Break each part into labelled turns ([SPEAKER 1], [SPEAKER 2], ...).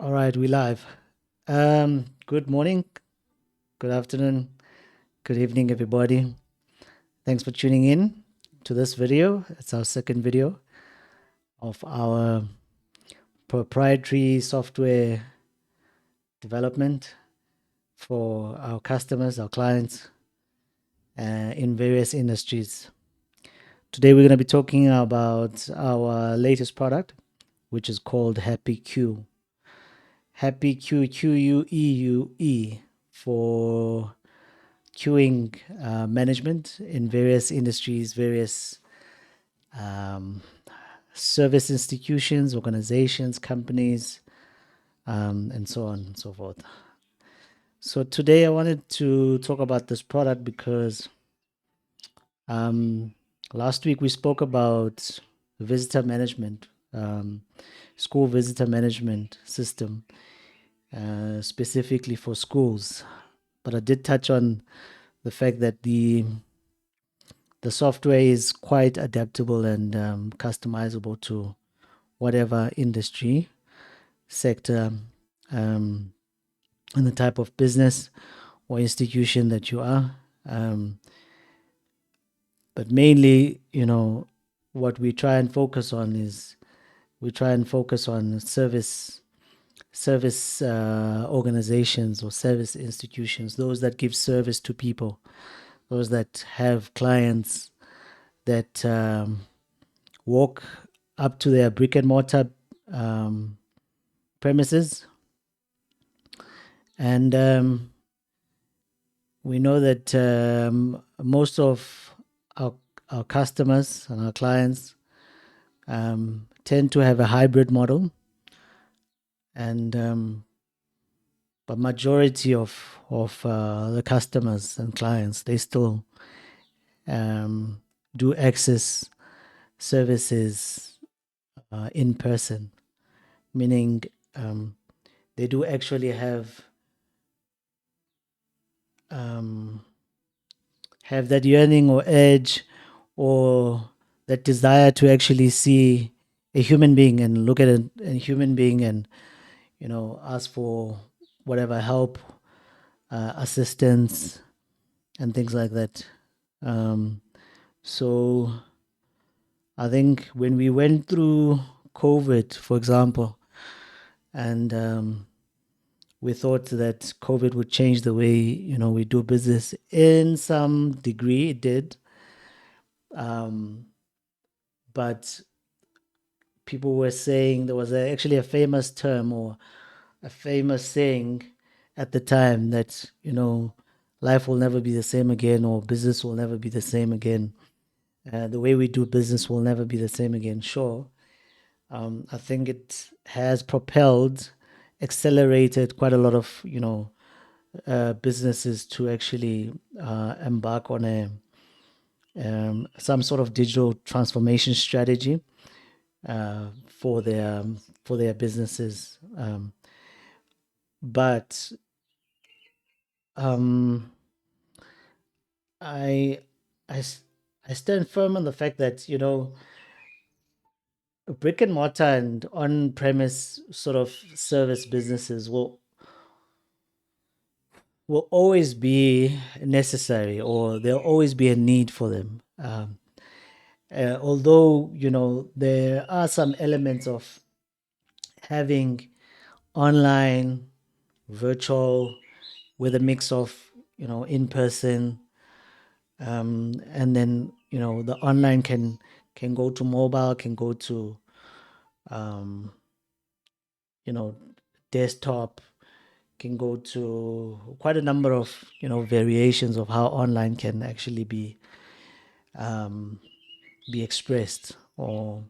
[SPEAKER 1] All right, we live. Good morning, good afternoon, good evening, everybody. Thanks for tuning in to this video. It's our second video of our proprietary software development for our customers, our clients, in various industries. Today, we're going to be talking about our latest product, which is called Happy Q. Happy Q, Queue, for queuing management in various industries, various um, service institutions, organizations, companies, and so on and so forth. So today I wanted to talk about this product because last week we spoke about visitor management, school visitor management system, specifically for schools. But I did touch on the fact that the software is quite adaptable and customizable to whatever industry sector and the type of business or institution that you are. But mainly, what we try and focus on is we try and focus on service organizations or service institutions, those that give service to people, those that have clients that walk up to their brick and mortar premises. And we know that most of our customers and our clients tend to have a hybrid model. And but majority of the customers and clients, they still do access services in person, meaning they do actually have that yearning or edge or that desire to actually see a human being and look at a human being and ask for whatever help, assistance, and things like that. So I think when we went through COVID, for example, and we thought that COVID would change the way we do business. In some degree, it did, but people were saying there was actually a famous term or a famous saying at the time that life will never be the same again, or business will never be the same again. The way we do business will never be the same again. Sure, I think it has propelled, accelerated quite a lot of businesses to actually embark on some sort of digital transformation strategy for their businesses. But I, I I stand firm on the fact that brick and mortar and on-premise sort of service businesses will always be necessary, or there'll always be a need for them. Although there are some elements of having online, virtual, with a mix of in person, and then the online can go to mobile, can go to um, desktop, can go to quite a number of variations of how online can actually be expressed, or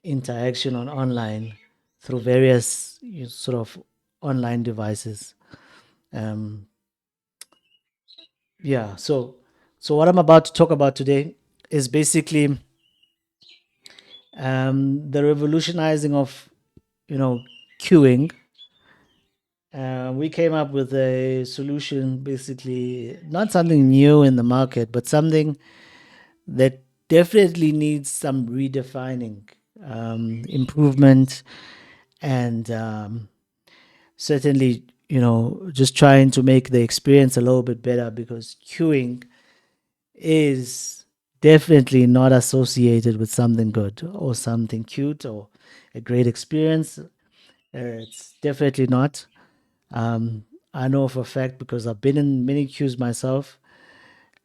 [SPEAKER 1] interaction on online through various sort of online devices. Um, yeah, so what I'm about to talk about today is basically the revolutionizing of queuing. We came up with a solution, basically not something new in the market, but something that definitely needs some redefining. improvement, and certainly, just trying to make the experience a little bit better, because queuing is definitely not associated with something good or something cute or a great experience. It's definitely not. Um, I know for a fact because I've been in many queues myself,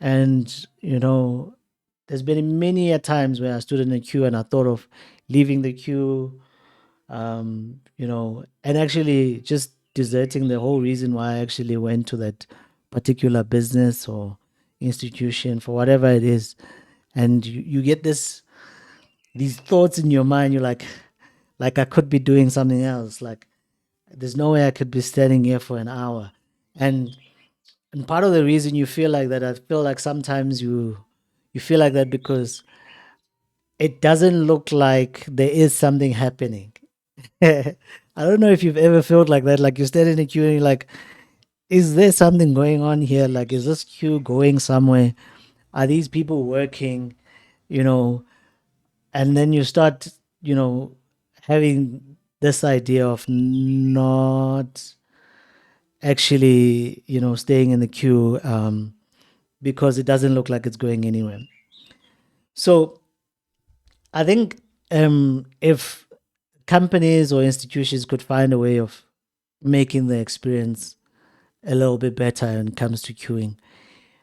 [SPEAKER 1] and there's been many a times where I stood in a queue and I thought of leaving the queue, and actually just deserting the whole reason why I actually went to that particular business or institution for whatever it is. And you get these thoughts in your mind. You're like I could be doing something else. Like there's no way I could be standing here for an hour. And and part of the reason you feel like that, I feel like sometimes you feel like that because it doesn't look like there is something happening. I don't know if you've ever felt like that. Like you stand in a queue and you're like, is there something going on here? Like, is this queue going somewhere? Are these people working? You know, and then you start, having this idea of not actually, staying in the queue, because it doesn't look like it's going anywhere. So I think, if companies or institutions could find a way of making the experience a little bit better when it comes to queuing,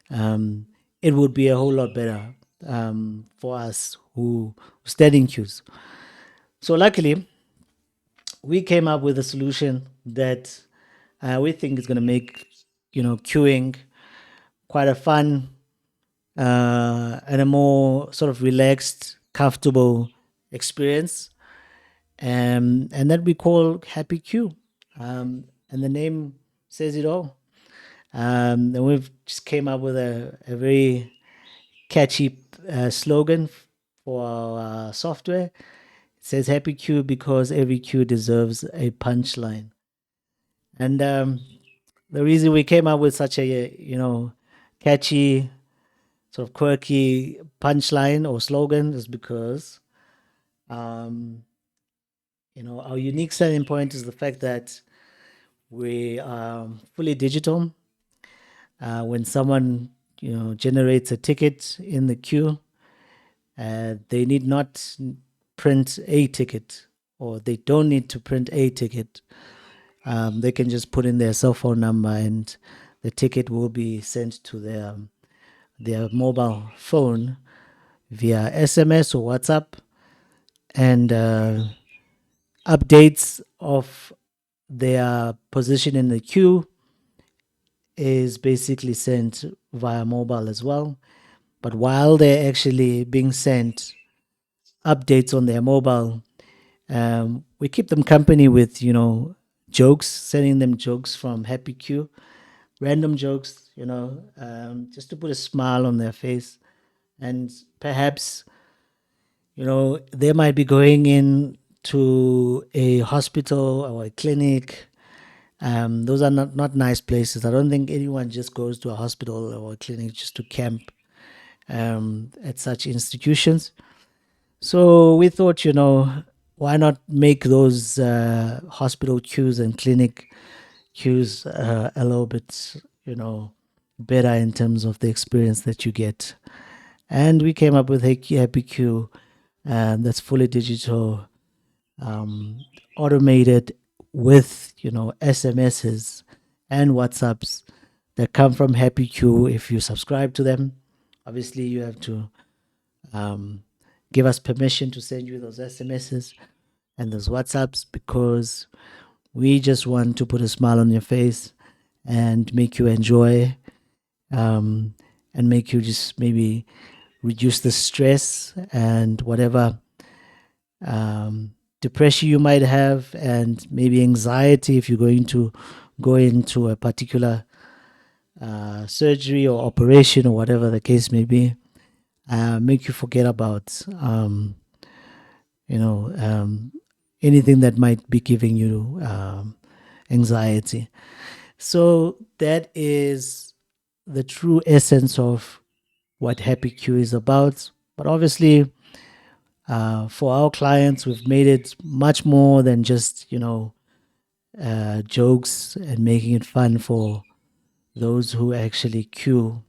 [SPEAKER 1] um, it would be a whole lot better, for us who stand in queues. So luckily, we came up with a solution that we think is going to make queuing quite a fun, and a more sort of relaxed, comfortable experience, and that we call Happy Queue. And the name says it all. And we've just came up with a very catchy slogan for our software. It says Happy Queue because every queue deserves a punchline. And the reason we came up with such a catchy, sort of quirky punchline or slogan is because um, our unique selling point is the fact that we are fully digital. When someone generates a ticket in the queue, they need not print a ticket, or they don't need to print a ticket. They can just put in their cell phone number, and the ticket will be sent to their mobile phone via SMS or WhatsApp, and updates of their position in the queue is basically sent via mobile as well. But while they're actually being sent updates on their mobile, we keep them company with jokes, sending them jokes from Happy Q, random jokes, just to put a smile on their face. And perhaps they might be going in to a hospital or a clinic. Those are not nice places. I don't think anyone just goes to a hospital or a clinic just to camp, at such institutions. So we thought, why not make those hospital queues and clinic queues a little bit, better in terms of the experience that you get. And we came up with Happy Queue, that's fully digital, um, automated, with SMSs and WhatsApps that come from Happy Queue if you subscribe to them. Obviously, you have to um, give us permission to send you those SMSs and those WhatsApps, because we just want to put a smile on your face and make you enjoy, um, and make you just maybe reduce the stress and whatever depression you might have, and maybe anxiety if you're going to go into a particular surgery or operation or whatever the case may be. Make you forget about you know um, anything that might be giving you anxiety. So that is the true essence of what Happy Q is about. But obviously, For our clients, we've made it much more than just, jokes and making it fun for those who actually queue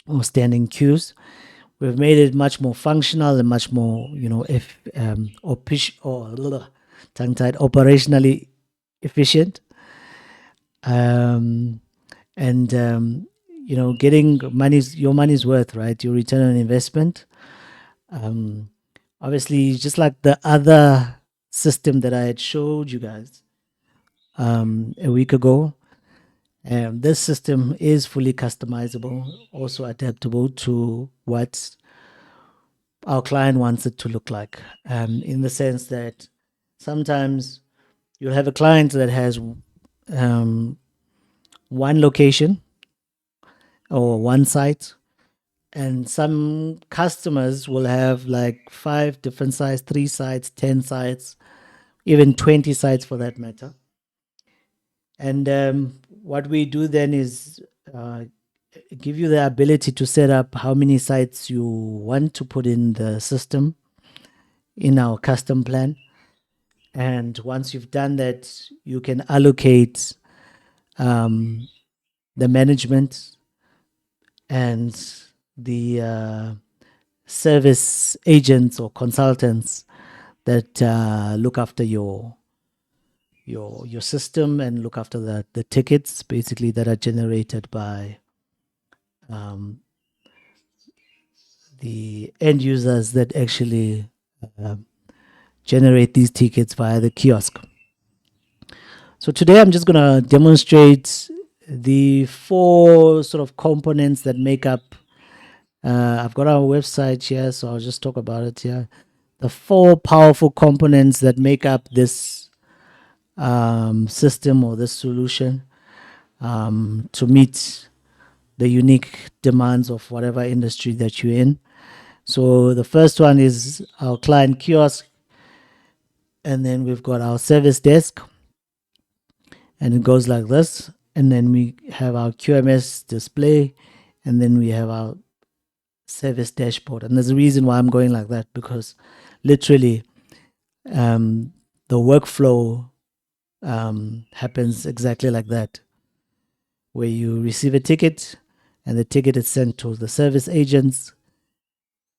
[SPEAKER 1] or stand in queues. We've made it much more functional and much more, if tongue-tied, operationally efficient. Um, and getting your money's worth, right? Your return on investment. Um, Obviously, just like the other system that I had showed you guys a week ago, this system is fully customizable, also adaptable to what our client wants it to look like. In the sense that sometimes you'll have a client that has um, one location or one site, and some customers will have like 5 different sites, 3 sites, 10 sites, even 20 sites for that matter. And what we do then is uh, give you the ability to set up how many sites you want to put in the system in our custom plan. And once you've done that, you can allocate um, the management and the service agents or consultants that look after your system and look after the tickets basically that are generated by um, the end users that actually uh, generate these tickets via the kiosk. So today I'm just going to demonstrate the 4 sort of components that make up. I've got our website here, so I'll just talk about it here. The 4 powerful components that make up this system or this solution to meet the unique demands of whatever industry that you're in. So the first one is our client kiosk, and then we've got our service desk, and it goes like this. And then we have our QMS display, and then we have our service dashboard. And there's a reason why I'm going like that, because literally the workflow happens exactly like that, where you receive a ticket and the ticket is sent to the service agents.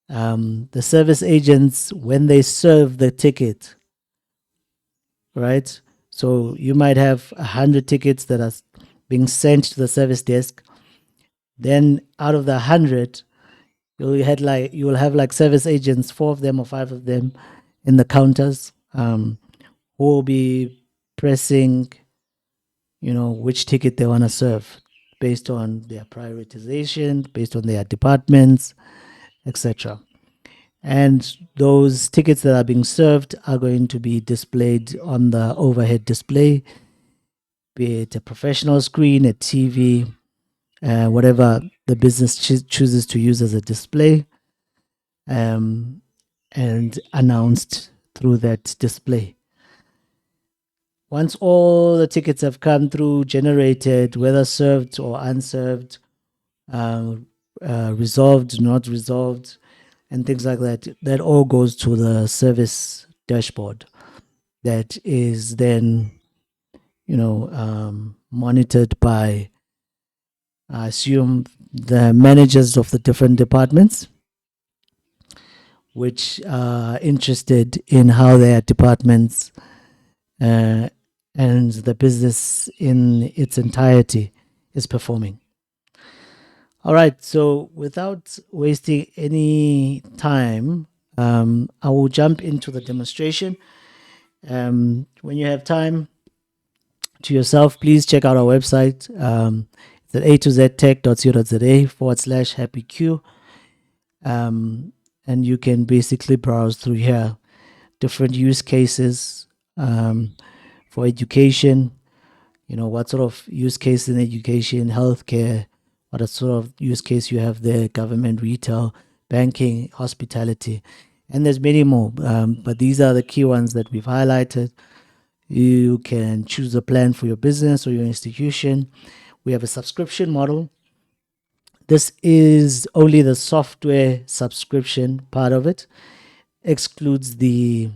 [SPEAKER 1] The service agents, when they serve the ticket, right? So you might have 100 tickets that are being sent to the service desk. Then out of the 100, you will have like service agents, 4 of them or 5 of them in the counters, who will be pressing, which ticket they want to serve based on their prioritization, based on their departments, etc. And those tickets that are being served are going to be displayed on the overhead display, be it a professional screen, a TV, whatever the business chooses to use as a display, and announced through that display. Once all the tickets have come through, generated, whether served or unserved, resolved, not resolved, and things like that, that all goes to the service dashboard that is then, monitored by, I assume, the managers of the different departments, which are interested in how their departments uh, and the business in its entirety is performing. All right, so without wasting any time, I will jump into the demonstration. When you have time to yourself, please check out our website. It's at a2ztech.co.za /happyq. And you can basically browse through here different use cases for education. What sort of use case in education, healthcare, what sort of use case you have there, government, retail, banking, hospitality, and there's many more. But these are the key ones that we've highlighted. You can choose a plan for your business or your institution. We have a subscription model. This is only the software subscription part of it. excludes the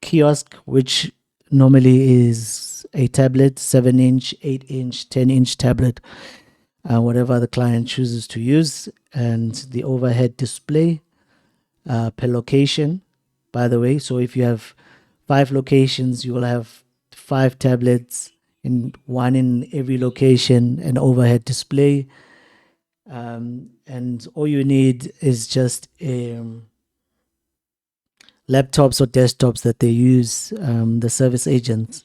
[SPEAKER 1] kiosk, which normally is a tablet, 7-inch, 8-inch, 10-inch tablet, whatever the client chooses to use, and the overhead display per location, by the way. So if you have 5 locations, you will have 5 tablets, in one in every location, an overhead display. And all you need is just laptops or desktops that they use, the service agents.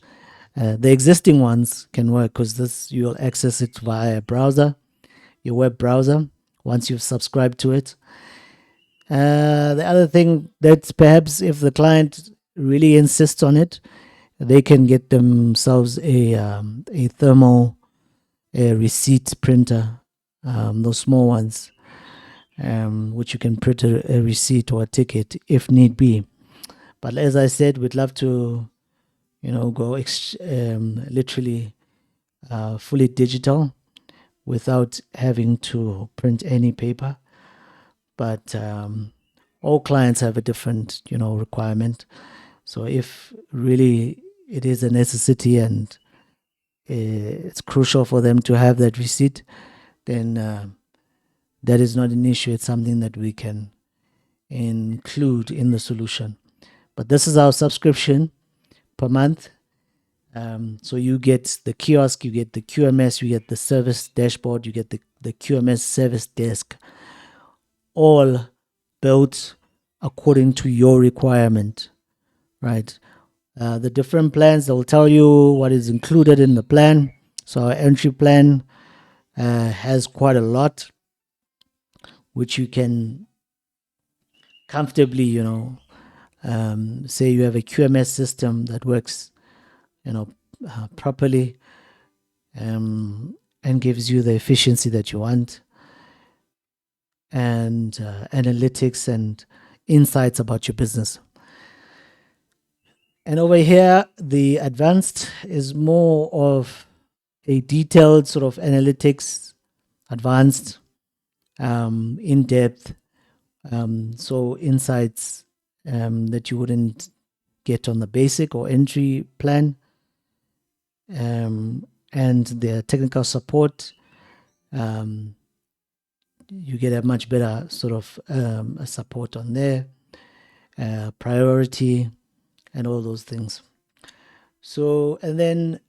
[SPEAKER 1] The existing ones can work because this you'll access it via a browser, your web browser, once you've subscribed to it. The other thing that perhaps if the client really insists on it, they can get themselves a thermal receipt printer, those small ones, which you can print a receipt or a ticket if need be. But as I said, we'd love to, go literally fully digital without having to print any paper. But all clients have a different, requirement. So if really it is a necessity and it's crucial for them to have that receipt, then that is not an issue. It's something that we can include in the solution. But this is our subscription per month. So you get the kiosk, you get the QMS, you get the service dashboard, you get the QMS service desk, all built according to your requirement, right? The different plans, they'll tell you what is included in the plan. So our entry plan has quite a lot, which you can comfortably, say you have a QMS system that works, properly, and gives you the efficiency that you want, and analytics and insights about your business. And over here, the advanced is more of a detailed sort of analytics, advanced, in depth, so insights that you wouldn't get on the basic or entry plan, and the technical support. You get a much better sort of support on there, priority, and all those things. So, and then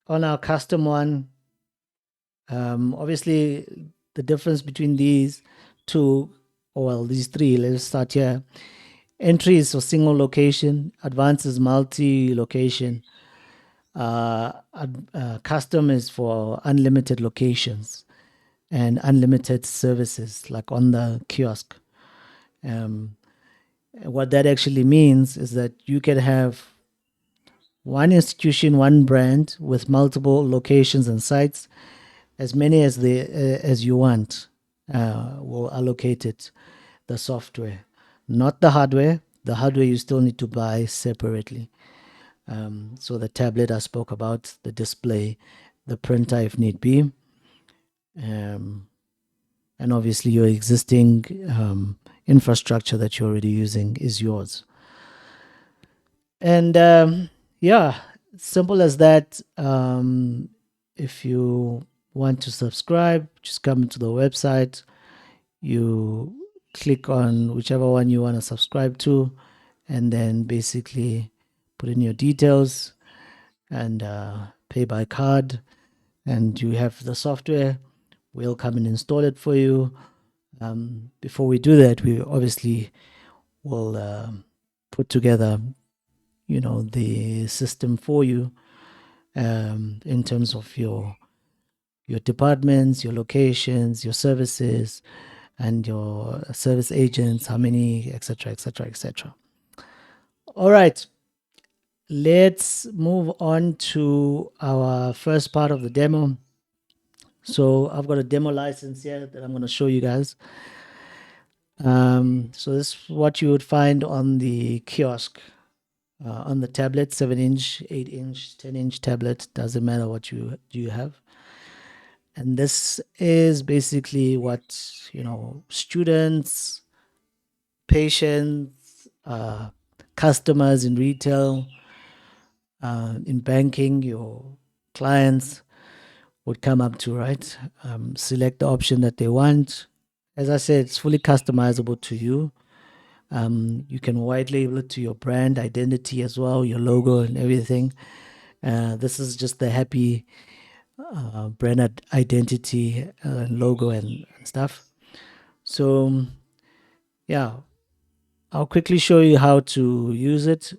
[SPEAKER 1] on our custom one, obviously the difference between these two, or well, these three, let's start here. Entry is for single location, advanced is multi-location, custom is for unlimited locations and unlimited services, like on the kiosk. What that actually means is that you can have one institution, one brand with multiple locations and sites, as many as you want. Will allocate it, the software, not the hardware. The hardware you still need to buy separately. So the tablet I spoke about, the display, the printer if need be, and obviously your existing infrastructure that you're already using is yours. And yeah, simple as that. If you want to subscribe, just come to the website. You click on whichever one you want to subscribe to, and then basically put in your details and pay by card, and you have the software. We'll come and install it for you. Before we do that, we obviously will put together, the system for you, in terms of your departments, your locations, your services, and your service agents, how many, etc., etc., etc. All right, let's move on to our first part of the demo. So I've got a demo license here that I'm going to show you guys. So this is what you would find on the kiosk, on the tablet, 7-inch, 8-inch, 10-inch tablet, doesn't matter what you have. And this is basically what, students, patients, customers in retail, in banking, your clients would come up to, right? Select the option that they want. As I said, it's fully customizable to you. You can white label it to your brand identity as well, your logo and everything. This is just the happy brand identity logo and stuff. So yeah, I'll quickly show you how to use it.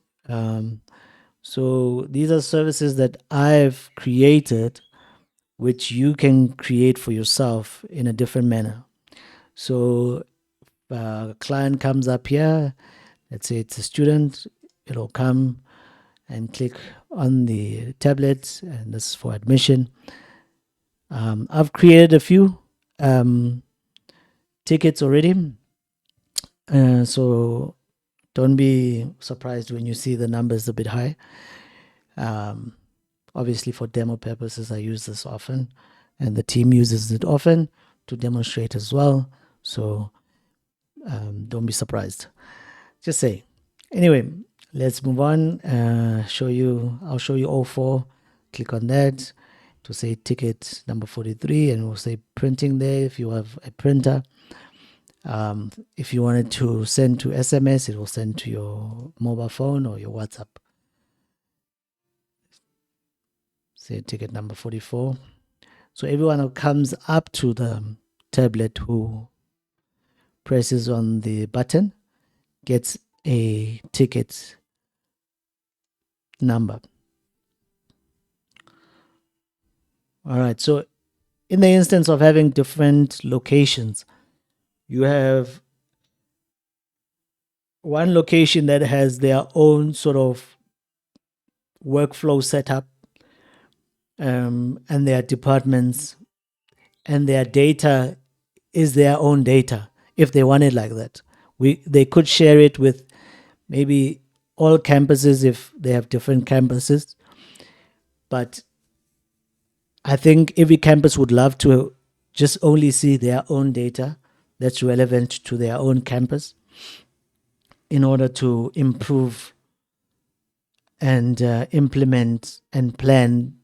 [SPEAKER 1] So these are services that I've created, which you can create for yourself in a different manner. So a client comes up here, let's say it's a student, it'll come and click on the tablet, and this is for admission. I've created a few tickets already, so don't be surprised when you see the numbers a bit high. Obviously, for demo purposes, I use this often, and the team uses it often to demonstrate as well. So don't be surprised. Just say. Anyway, let's move on. I'll show you all four. Click on that to say ticket number 43, and we'll say printing there if you have a printer. If you wanted to send to SMS, it will send to your mobile phone or your WhatsApp. Say ticket number 44. So everyone who comes up to the tablet who presses on the button gets a ticket number. All right. So in the instance of having different locations, you have one location that has their own sort of workflow setup, and their departments, and their data is their own data if they want it like that. They could share it with maybe all campuses if they have different campuses, but I think every campus would love to just only see their own data that's relevant to their own campus in order to improve and implement and plan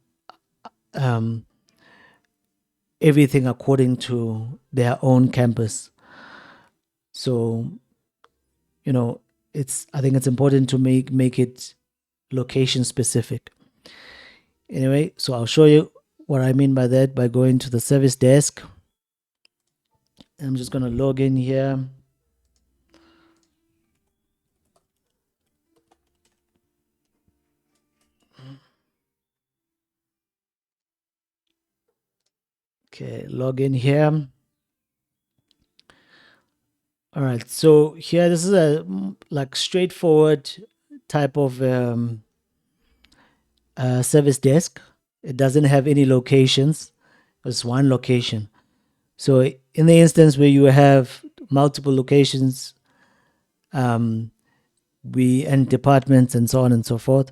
[SPEAKER 1] everything according to their own campus. So, I think it's important to make it location specific. Anyway, so I'll show you what I mean by that by going to the service desk. I'm just going to log in here. Okay, log in here. All right, so here this is a like straightforward type of service desk. It doesn't have any locations. It's one location. So in the instance where you have multiple locations, and departments and so on and so forth,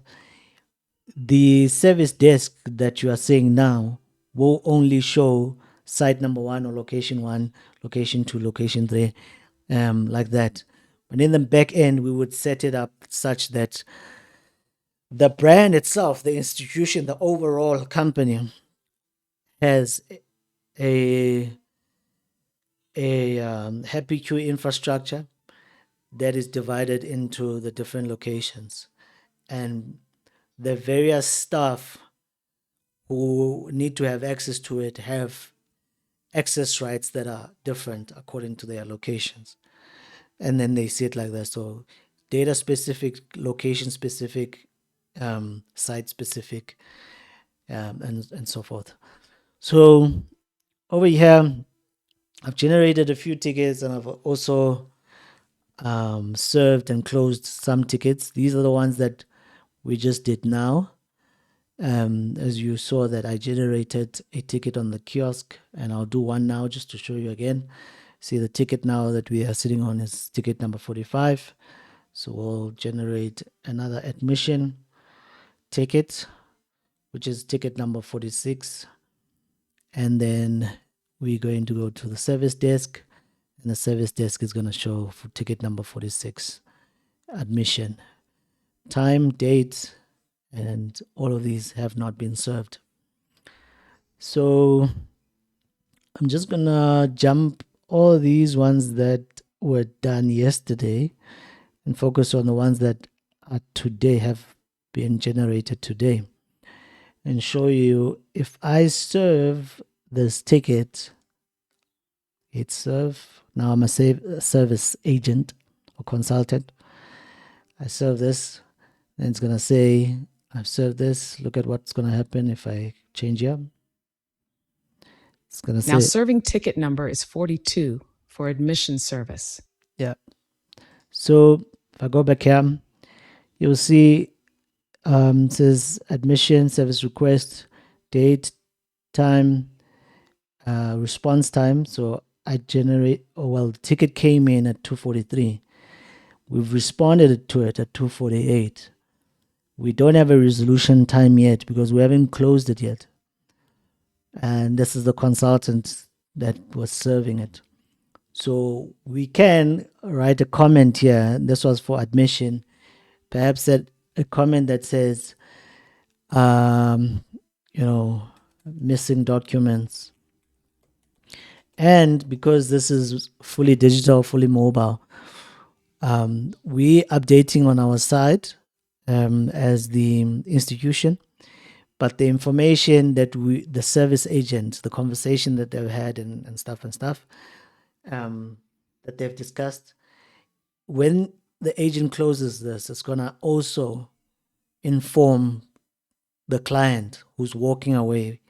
[SPEAKER 1] the service desk that you are seeing now will only show site number 1 or location 1, location 2, location 3, like that. But in the back end, we would set it up such that the brand itself, the institution, the overall company has a happy queue infrastructure that is divided into the different locations, and the various staff who need to have access to it have access rights that are different according to their locations, and then they see it like that. So data specific, location specific, site specific, and so forth. So over here, I've generated a few tickets, and I've also served and closed some tickets. These are the ones that we just did now. As you saw that I generated a ticket on the kiosk, and I'll do one now just to show you again. See, the ticket now that we are sitting on is ticket number 45. So we'll generate another admission ticket, which is ticket number 46. And then we're going to go to the service desk, and the service desk is going to show for ticket number 46, admission, time, date, and all of these have not been served. So I'm just going to jump all these ones that were done yesterday and focus on the ones that are today, have been generated today, and show you if I serve this ticket, hit serve. Now I'm a service agent or consultant. I serve this, and it's going to say I've served this. Look at what's going to happen if I change here. It's going to
[SPEAKER 2] Now
[SPEAKER 1] say,
[SPEAKER 2] serving ticket number is 42 for admission service.
[SPEAKER 1] yeah. So if I go back here, you'll see it says admission, service request, date, time, response time. So I generate, the ticket came in at 2:43. We've responded to it at 2:48. We don't have a resolution time yet because we haven't closed it yet. And this is the consultant that was serving it. So we can write a comment here. This was for admission. Perhaps that a comment that says, missing documents. And because this is fully digital, fully mobile, we updating on our side as the institution, but the information that the service agent, the conversation that they've had and stuff that they've discussed, when the agent closes this, it's gonna also inform the client who's walking away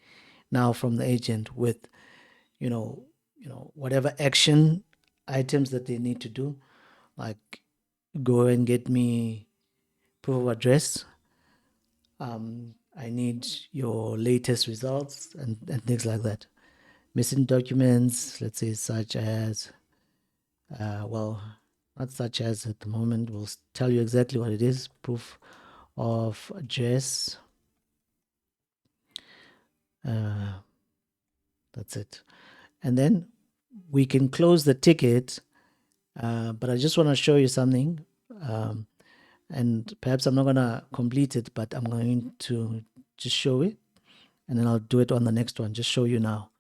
[SPEAKER 1] now from the agent with, whatever action items that they need to do, like go and get me proof of address. I need your latest results and things like that. Missing documents, let's say, such as, not such as at the moment, we'll tell you exactly what it is. Proof of address. That's it. And then we can close the ticket, but I just want to show you something. And perhaps I'm not going to complete it, but I'm going to just show it, and then I'll do it on the next one. Just show you now.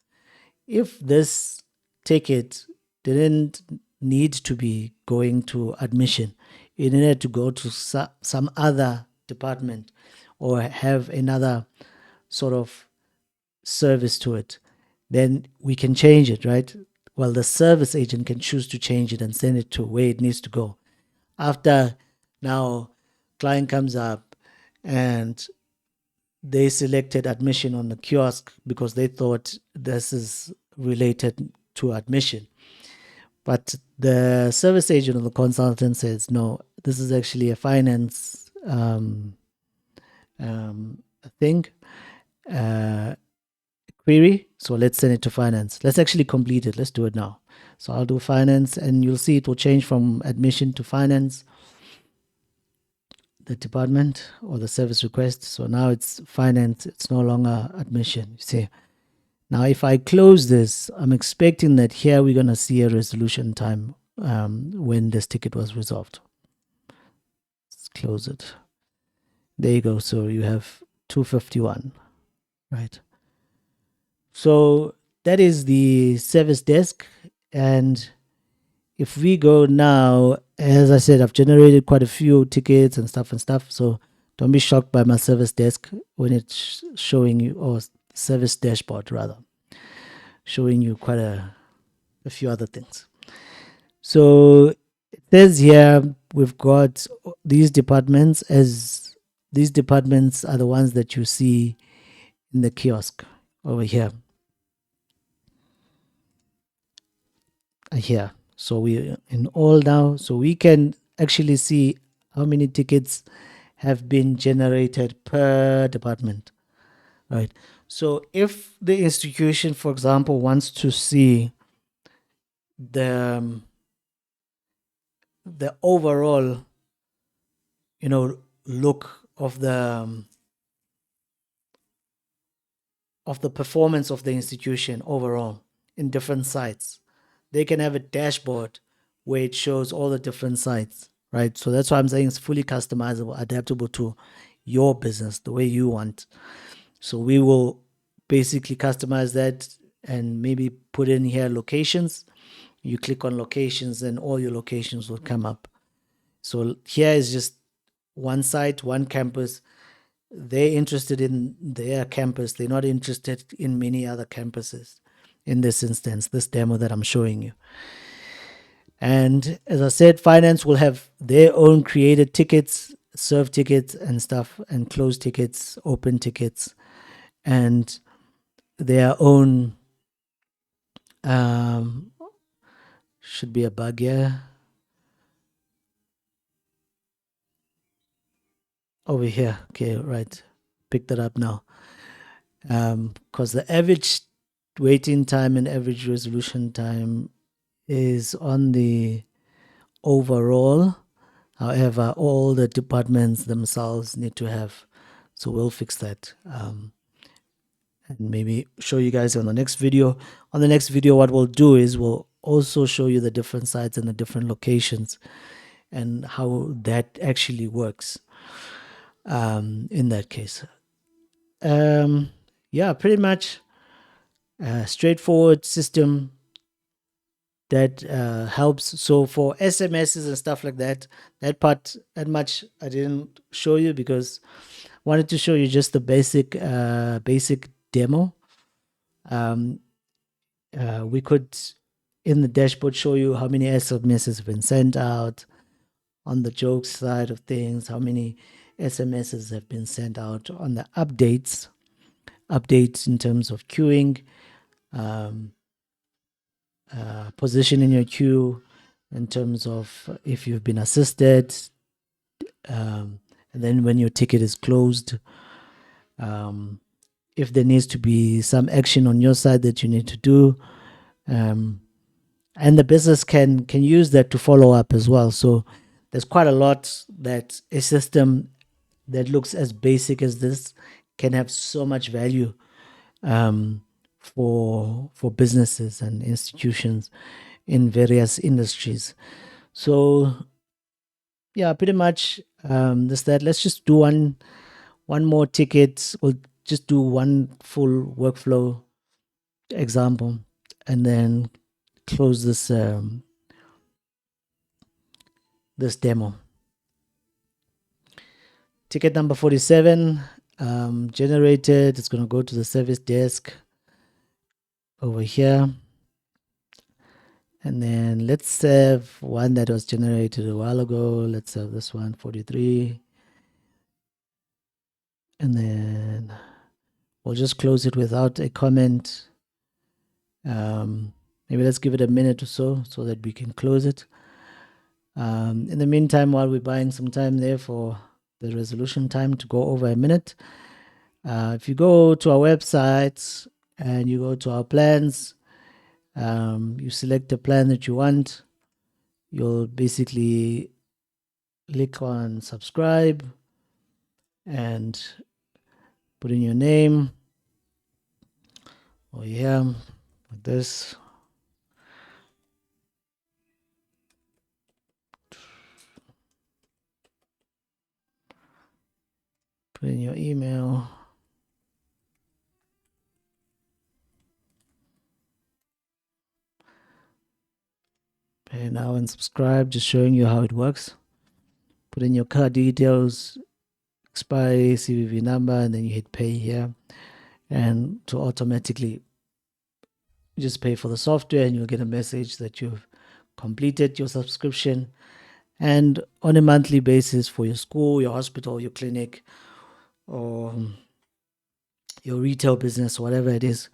[SPEAKER 1] If this ticket didn't need to be going to admission, it needed to go to some other department or have another sort of service to it, then we can change it, right? Well, the service agent can choose to change it and send it to where it needs to go. After now, client comes up and they selected admission on the kiosk because they thought this is related to admission. But the service agent or the consultant says, no, this is actually a finance thing, query. So let's send it to finance. Let's actually complete it. Let's do it now. So I'll do finance, and you'll see it will change from admission to finance, the department or the service request. So now it's finance. It's no longer admission. You see. Now, if I close this, I'm expecting that here we're going to see a resolution time when this ticket was resolved. Let's close it. There you go. So you have 251, right? So that is the service desk. And if we go now, as I said, I've generated quite a few tickets and stuff. So don't be shocked by my service desk when it's showing you, or service dashboard rather, showing you quite a few other things. So it says here we've got these departments, as these departments are the ones that you see in the kiosk over here. Here. So we in all now, so we can actually see how many tickets have been generated per department, right? So if the institution, for example, wants to see the overall, look of the performance of the institution overall in different sites, they can have a dashboard where it shows all the different sites, right? So that's why I'm saying it's fully customizable, adaptable to your business, the way you want. So we will basically customize that and maybe put in here locations. You click on locations and all your locations will come up. So here is just one site, one campus. They're interested in their campus. They're not interested in many other campuses in this instance, this demo that I'm showing you. And as I said, finance will have their own created tickets, serve tickets and stuff, and close tickets, open tickets, and their own should be a bug here. Over here. Okay, right. Pick that up now. Because the average waiting time and average resolution time is on the overall. However, all the departments themselves need to have. So we'll fix that. And maybe show you guys on the next video. On the next video, what we'll do is we'll also show you the different sites and the different locations and how that actually works in that case. Yeah, pretty much a straightforward system that helps. So for SMSs and stuff like that, that much I didn't show you because I wanted to show you just the basic demo. We could in the dashboard show you how many SMSs have been sent out on the jokes side of things, how many SMSs have been sent out on the updates in terms of queuing, position in your queue, in terms of if you've been assisted, and then when your ticket is closed, if there needs to be some action on your side that you need to do, and the business can use that to follow up as well. So there's quite a lot that a system that looks as basic as this can have so much value for businesses and institutions in various industries. So yeah, pretty much this that. Let's just do one more ticket. We'll just do one full workflow example, and then close this demo. Ticket number 47 generated. It's going to go to the service desk over here. And then let's have one that was generated a while ago. Let's have this one, 43. And then we'll just close it without a comment. Maybe let's give it a minute or so that we can close it. In the meantime, while we're buying some time there for the resolution time to go over a minute, if you go to our website and you go to our plans, you select the plan that you want, you'll basically click on subscribe and put in your name. Oh yeah, like this. Put in your email. Pay now and subscribe, just showing you how it works. Put in your card details, expiry, CVV number, and then you hit pay here. And to automatically just pay for the software, and you'll get a message that you've completed your subscription. And on a monthly basis for your school, your hospital, your clinic, or your retail business, whatever it is,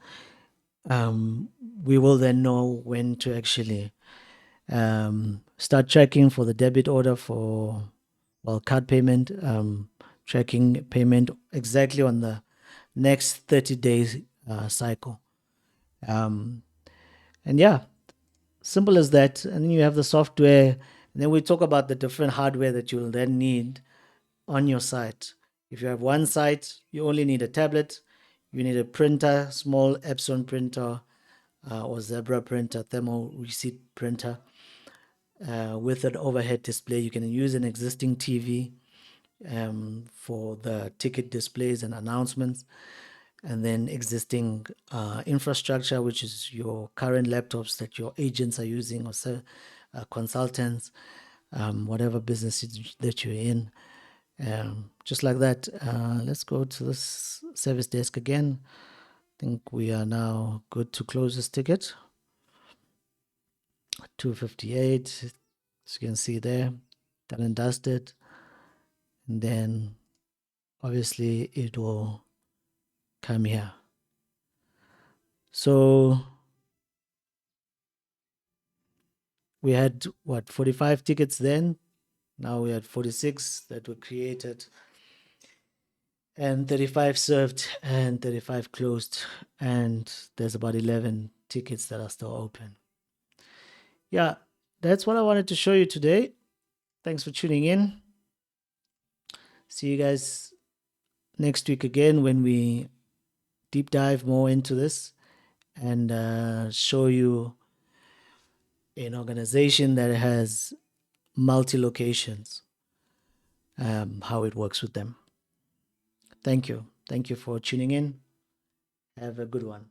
[SPEAKER 1] we will then know when to actually start tracking for the debit order for card payment, tracking payment exactly on the next 30 days cycle. And yeah, simple as that. And then you have the software, and then we talk about the different hardware that you'll then need on your site. If you have one site, you only need a tablet, you need a printer, small Epson printer, or Zebra printer, thermal receipt printer, with an overhead display. You can use an existing TV for the ticket displays and announcements, and then existing infrastructure, which is your current laptops that your agents are using, or consultants, whatever business that you're in. Just like that. Let's go to this service desk again. I think we are now good to close this ticket. 258, as you can see there, done and dusted. And then obviously it will come here. So we had what, 45 tickets then? Now we had 46 that were created, and 35 served, and 35 closed, and there's about 11 tickets that are still open. Yeah, that's what I wanted to show you today. Thanks for tuning in. See you guys next week again when we deep dive more into this and show you an organization that has multi locations, how it works with them. Thank you. Thank you for tuning in. Have a good one.